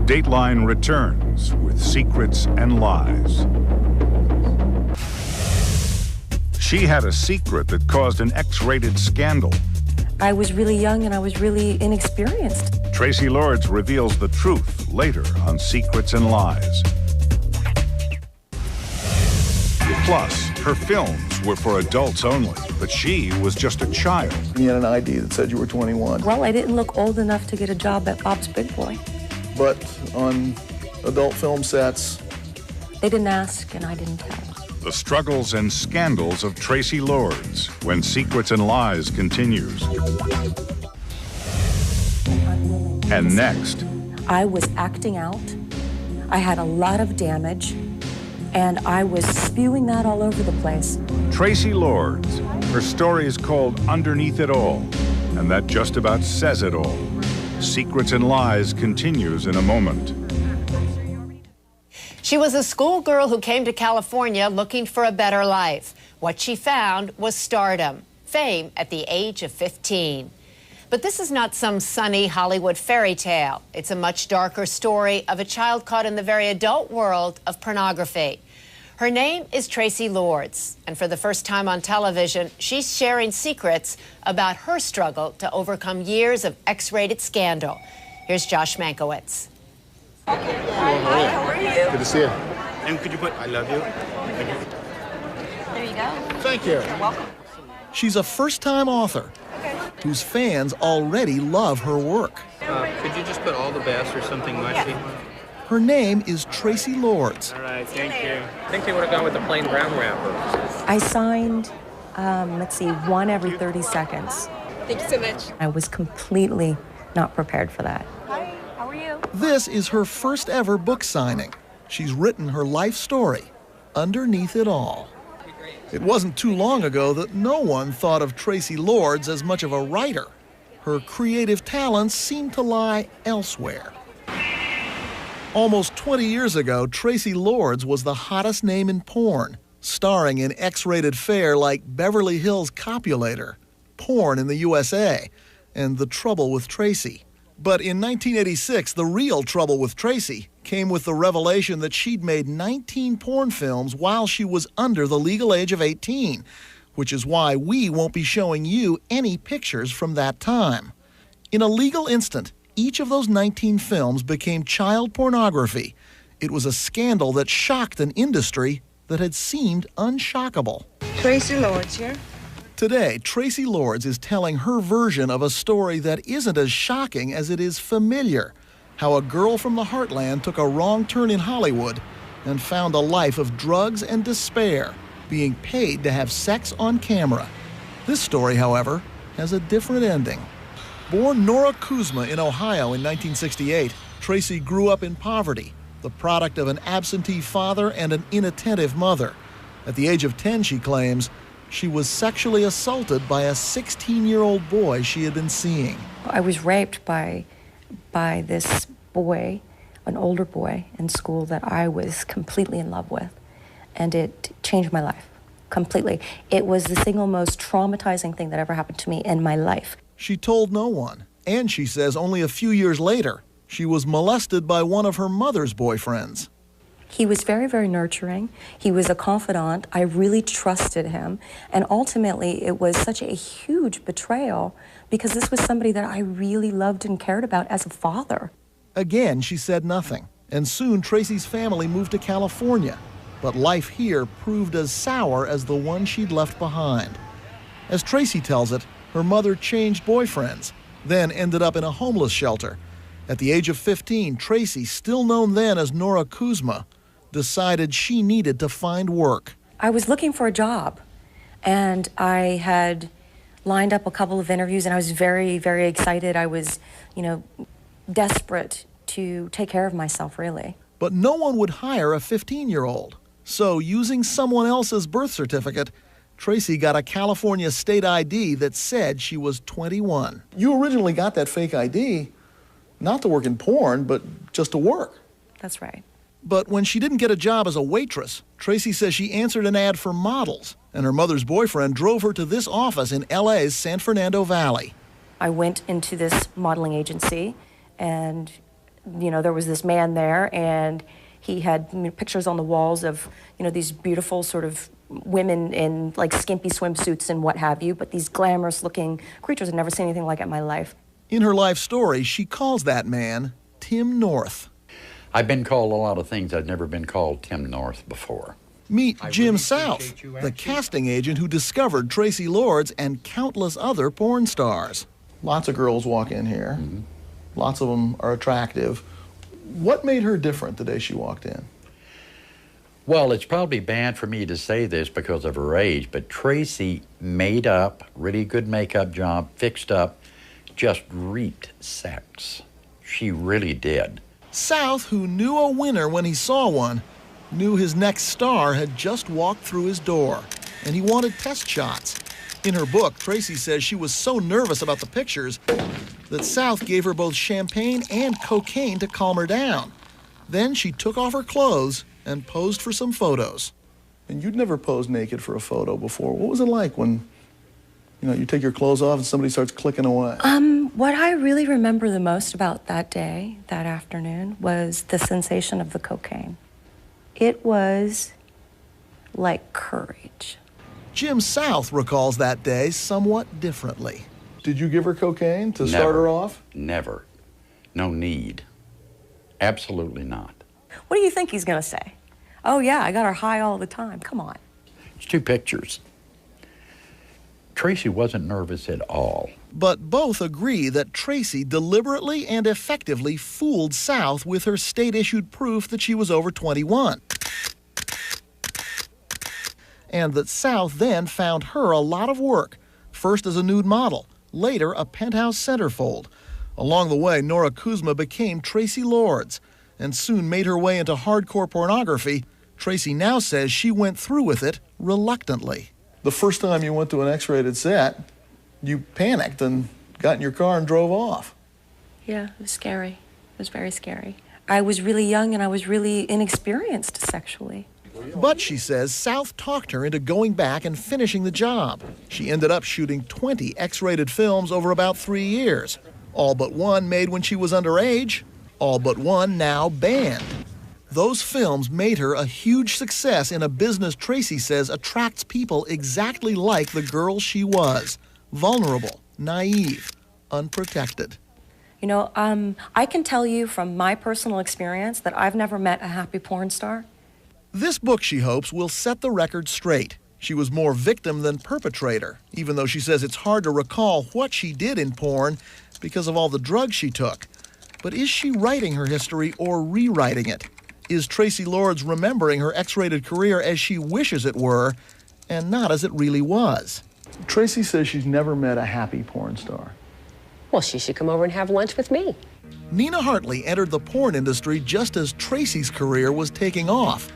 Dateline returns with secrets and lies. She had a secret that caused an X-rated scandal. I was really young and I was really inexperienced. Traci Lords reveals the truth later on Secrets and Lies. Plus, her films were for adults only, but she was just a child. You had an ID that said you were 21. Well, I didn't look old enough to get a job at Bob's Big Boy. But on adult film sets, they didn't ask and I didn't tell. The struggles and scandals of Traci Lords when Secrets and Lies continues. And next, I was acting out. I had a lot of damage, and I was spewing that all over the place. Traci Lords. Her story is called Underneath It All, and that just about says it all. Secrets and Lies continues in a moment. She was a schoolgirl who came to California looking for a better life. What she found was stardom, fame at the age of 15. But this is not some sunny Hollywood fairy tale. It's a much darker story of a child caught in the very adult world of pornography. Her name is Traci Lords, and for the first time on television, she's sharing secrets about her struggle to overcome years of X-rated scandal. Here's Josh Mankiewicz. Hi, how are you? good to see you. And could you put I love you? Thank you. There you go. Thank you. You're welcome. She's a first-time author whose fans already love her work. Could you just put all the best or something mushy? Her name is Traci Lords. All right, thank you. I think they would have gone with the plain brown wrapper. I signed, one every 30 seconds. Thank you so much. I was completely not prepared for that. Hi, how are you? This is her first ever book signing. She's written her life story, Underneath It All. It wasn't too long ago that no one thought of Traci Lords as much of a writer. Her creative talents seemed to lie elsewhere. Almost 20 years ago, Traci Lords was the hottest name in porn, starring in X-rated fare like Beverly Hills Copulator, Porn in the USA, and The Trouble with Traci. But in 1986, the real trouble with Traci came with the revelation that she'd made 19 porn films while she was under the legal age of 18, which is why we won't be showing you any pictures from that time. In a legal instant, each of those 19 films became child pornography. It was a scandal that shocked an industry that had seemed unshockable. Traci Lords here. Today, Traci Lords is telling her version of a story that isn't as shocking as it is familiar. How a girl from the heartland took a wrong turn in Hollywood and found a life of drugs and despair, being paid to have sex on camera. This story, however, has a different ending. Born Nora Kuzma in Ohio in 1968, Traci grew up in poverty, the product of an absentee father and an inattentive mother. At the age of 10, she claims, she was sexually assaulted by a 16-year-old boy she had been seeing. I was raped by this boy, an older boy in school that I was completely in love with, and it changed my life completely. It was the single most traumatizing thing that ever happened to me in my life. She told no one, and she says only a few years later, she was molested by one of her mother's boyfriends. He was very, very nurturing. He was a confidant. I really trusted him. And ultimately, it was such a huge betrayal because this was somebody that I really loved and cared about as a father. Again, she said nothing. And soon, Traci's family moved to California. But life here proved as sour as the one she'd left behind. As Traci tells it, her mother changed boyfriends, then ended up in a homeless shelter. At the age of 15, Traci, still known then as Nora Kuzma, decided she needed to find work. I was looking for a job, and I had lined up a couple of interviews, and I was very, very excited. I was, desperate to take care of myself, really. But no one would hire a 15-year-old. So, using someone else's birth certificate, Traci got a California state ID that said she was 21. You originally got that fake ID not to work in porn, but just to work. That's right. But when she didn't get a job as a waitress, Traci says she answered an ad for models, and her mother's boyfriend drove her to this office in LA's San Fernando Valley. I went into this modeling agency, and there was this man there, and he had pictures on the walls of, these beautiful sort of women in like skimpy swimsuits and what have you, but these glamorous looking creatures. I'd never seen anything like it in my life. In her life story, she calls that man Tim North. I've been called a lot of things. I've never been called Tim North before. Meet Jim South, the casting agent who discovered Traci Lords and countless other porn stars. Lots of girls walk in here. Mm-hmm. Lots of them are attractive. What made her different the day she walked in? Well, it's probably bad for me to say this because of her age, but Traci made up, really good makeup job, fixed up, just reeked sex. She really did. South, who knew a winner when he saw one, knew his next star had just walked through his door, and he wanted test shots. In her book, Traci says she was so nervous about the pictures that South gave her both champagne and cocaine to calm her down. Then she took off her clothes and posed for some photos. And you'd never posed naked for a photo before. What was it like when, you take your clothes off and somebody starts clicking away? What I really remember the most about that day, that afternoon, was the sensation of the cocaine. It was like courage. Jim South recalls that day somewhat differently. Did you give her cocaine to start her off? Never. No need. Absolutely not. What do you think he's going to say? Oh, yeah, I got her high all the time. Come on. It's two pictures. Traci wasn't nervous at all. But both agree that Traci deliberately and effectively fooled South with her state-issued proof that she was over 21. And that South then found her a lot of work, first as a nude model, later a penthouse centerfold. Along the way, Nora Kuzma became Traci Lords and soon made her way into hardcore pornography. Traci now says she went through with it reluctantly. The first time you went to an X-rated set, you panicked and got in your car and drove off. Yeah, it was scary. It was very scary. I was really young and I was really inexperienced sexually. But, she says, South talked her into going back and finishing the job. She ended up shooting 20 X-rated films over about 3 years. All but one made when she was underage, all but one now banned. Those films made her a huge success in a business Traci says attracts people exactly like the girl she was. Vulnerable, naive, unprotected. I can tell you from my personal experience that I've never met a happy porn star. This book, she hopes, will set the record straight. She was more victim than perpetrator, even though she says it's hard to recall what she did in porn because of all the drugs she took. But is she writing her history or rewriting it? Is Traci Lords remembering her X-rated career as she wishes it were, and not as it really was? Traci says she's never met a happy porn star. Well, she should come over and have lunch with me. Nina Hartley entered the porn industry just as Traci's career was taking off.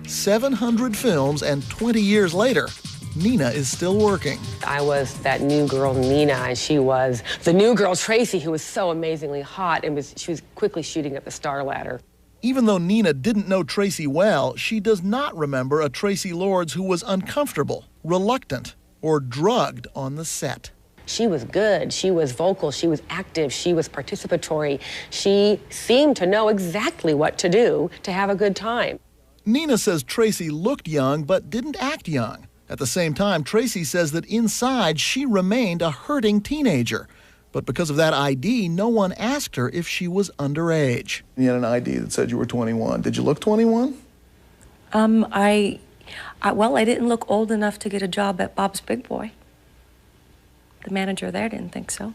700 films, and 20 years later, Nina is still working. I was that new girl, Nina, and she was the new girl, Traci, who was so amazingly hot, and she was quickly shooting up the star ladder. Even though Nina didn't know Traci well, she does not remember a Traci Lords who was uncomfortable, reluctant, or drugged on the set. She was good, she was vocal, she was active, she was participatory. She seemed to know exactly what to do to have a good time. Nina says Traci looked young but didn't act young. At the same time, Traci says that inside she remained a hurting teenager. But because of that ID, no one asked her if she was underage. You had an ID that said you were 21. Did you look 21? I didn't look old enough to get a job at Bob's Big Boy. The manager there didn't think so.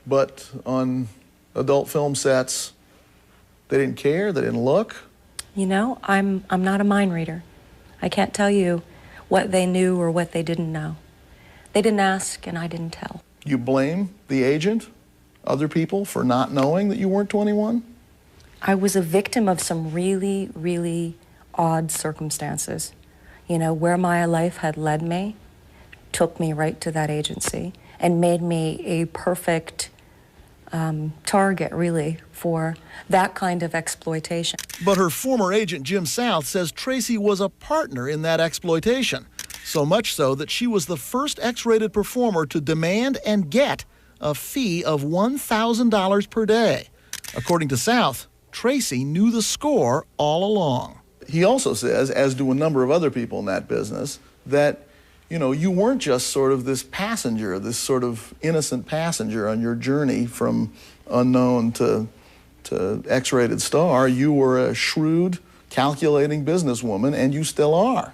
But on adult film sets, they didn't care, they didn't look? I'm not a mind reader. I can't tell you what they knew or what they didn't know. They didn't ask and I didn't tell. You blame the agent, other people, for not knowing that you weren't 21? I was a victim of some really, really odd circumstances. Where my life had led me took me right to that agency and made me a perfect target, really, for that kind of exploitation. But her former agent, Jim South, says Traci was a partner in that exploitation. So much so that she was the first X-rated performer to demand and get a fee of $1,000 per day. According to South, Traci knew the score all along. He also says, as do a number of other people in that business, that, you know, you weren't just sort of this passenger, this sort of innocent passenger on your journey from unknown to X-rated star. You were a shrewd, calculating businesswoman, and you still are.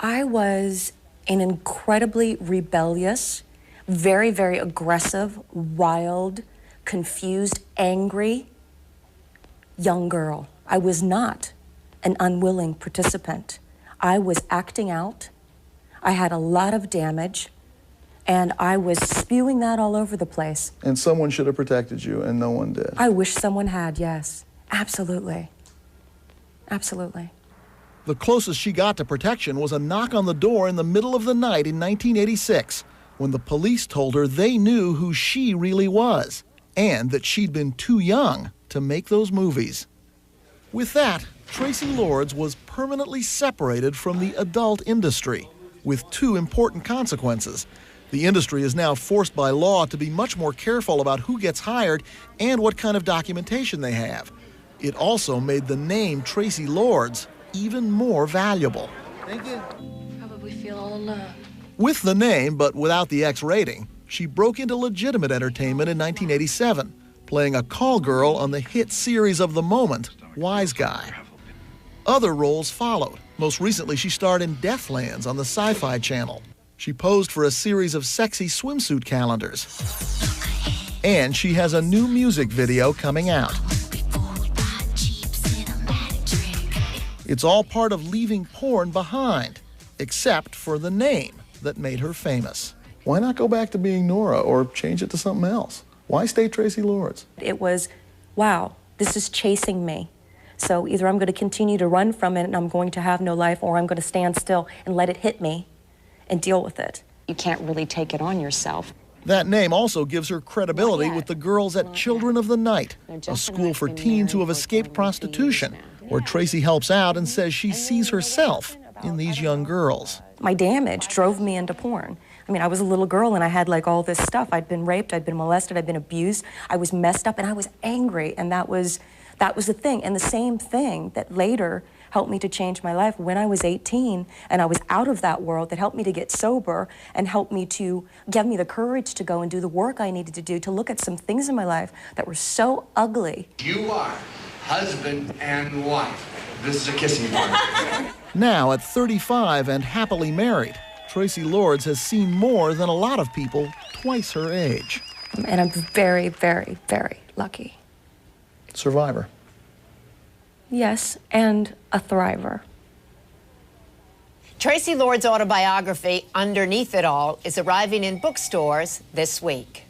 I was an incredibly rebellious, very, very aggressive, wild, confused, angry young girl. I was not an unwilling participant. I was acting out. I had a lot of damage, and I was spewing that all over the place. And someone should have protected you, and no one did. I wish someone had, yes. Absolutely. Absolutely. The closest she got to protection was a knock on the door in the middle of the night in 1986, when the police told her they knew who she really was, and that she'd been too young to make those movies. With that, Traci Lords was permanently separated from the adult industry, with two important consequences. The industry is now forced by law to be much more careful about who gets hired and what kind of documentation they have. It also made the name Traci Lords even more valuable. Thank you. Probably feel all alone. With the name, but without the X rating, she broke into legitimate entertainment in 1987, playing a call girl on the hit series of the moment, Wise Guy. Other roles followed. Most recently, she starred in Deathlands on the Sci-Fi Channel. She posed for a series of sexy swimsuit calendars. And she has a new music video coming out. It's all part of leaving porn behind, except for the name that made her famous. Why not go back to being Nora or change it to something else? Why stay Traci Lords? It was, wow, this is chasing me. So either I'm going to continue to run from it and I'm going to have no life, or I'm going to stand still and let it hit me and deal with it. You can't really take it on yourself. That name also gives her credibility with the girls at Children of the Night, a school for teens who have escaped prostitution, where Traci helps out and says she sees herself in these young girls. My damage drove me into porn. I mean, I was a little girl and I had like all this stuff. I'd been raped, I'd been molested, I'd been abused, I was messed up, and I was angry, and that was the thing. And the same thing that later helped me to change my life when I was 18 and I was out of that world, that helped me to get sober and helped me to give me the courage to go and do the work I needed to do, to look at some things in my life that were so ugly. You are husband and wife. This is a kissing party. Now, at 35 and happily married, Traci Lords has seen more than a lot of people twice her age. And I'm very, very, very lucky. Survivor. Yes, and a thriver. Traci Lords' autobiography, Underneath It All, is arriving in bookstores this week.